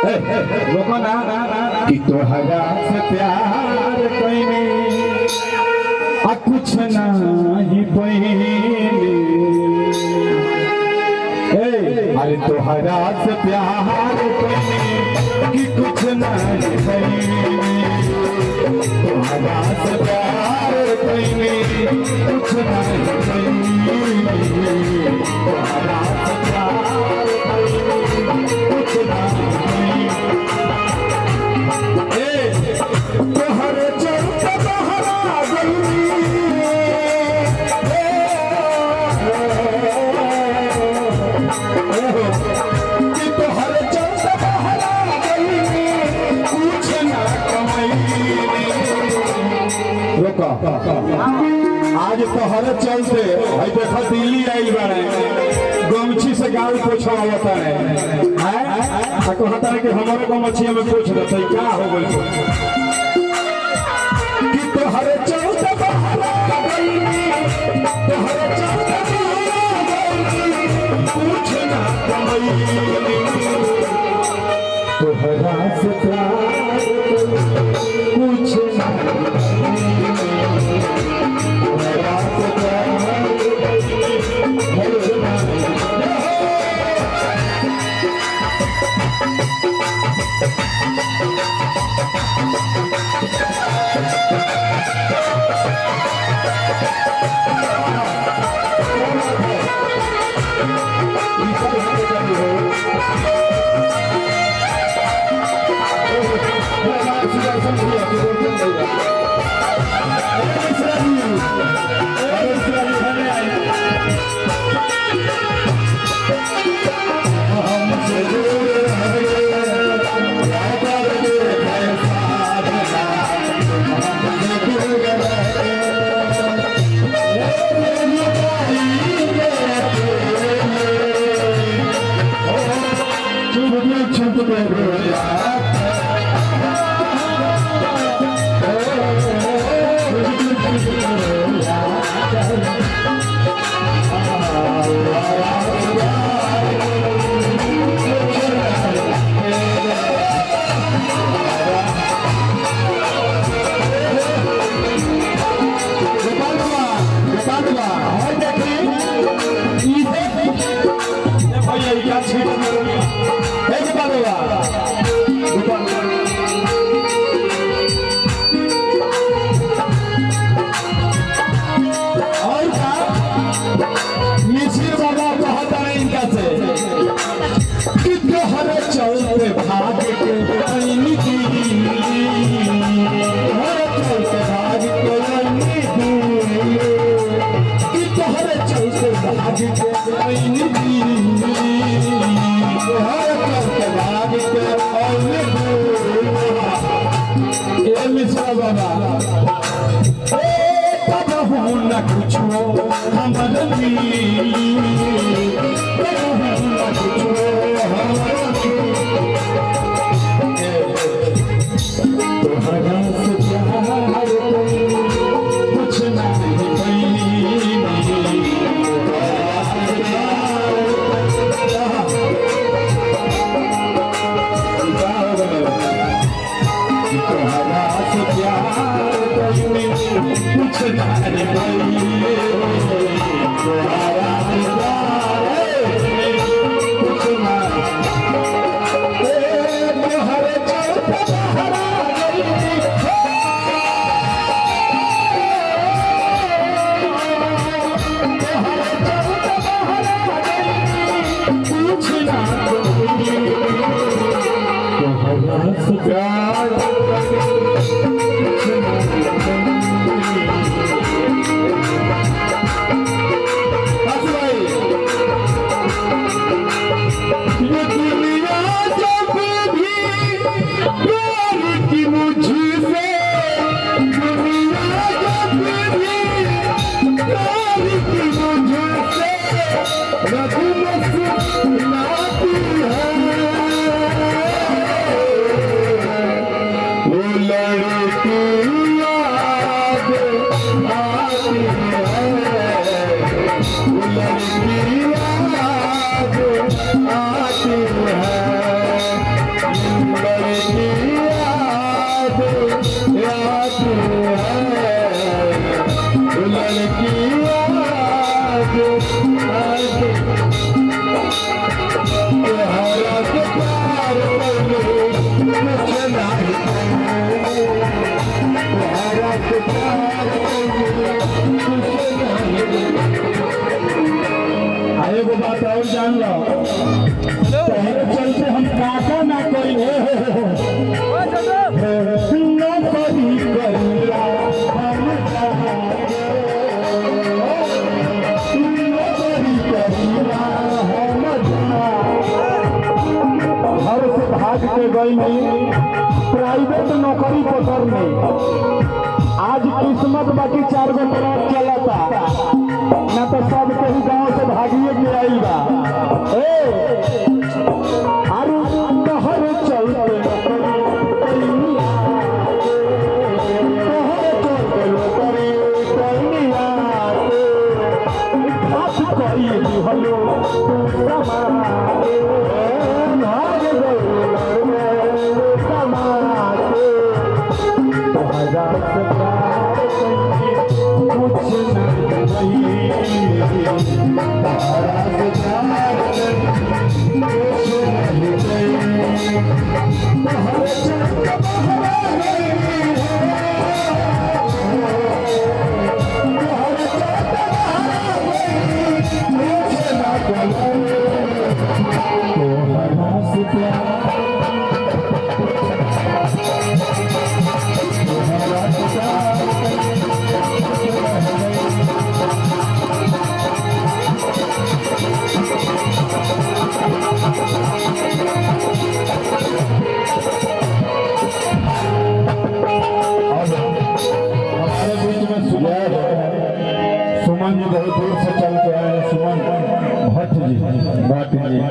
रुको ना कि तोहरा से प्यार कइने आ कुछ नहीं पइने। अरे तोहरा से प्यार कइने कि कुछ नहीं पइने। तोहरा से प्यार कइने कुछ नहीं पइने। तोहरा से प्यार कइने कुछ नहीं आज तोहरे चलते भाई देखा दिल्ली आई बारे गमछी से गाल पोछा होता है कहता है कि हमारे गमछी में पोछ देते क्या हो गई कि तोहरे चलते तोहरे चलते कुछ ना तोहरा से कुछ घर से भाग के गई प्राइवेट नौकरी पकड़ने। आज किस्मत बाकी 4 गो ट्रक चलता ना तो सब कहीं गांव से भागिए के आई बा। अरे तोहर चलते हेलो सुमन जी बहुत दूर से चल के आए। सुमन भट्ट जी।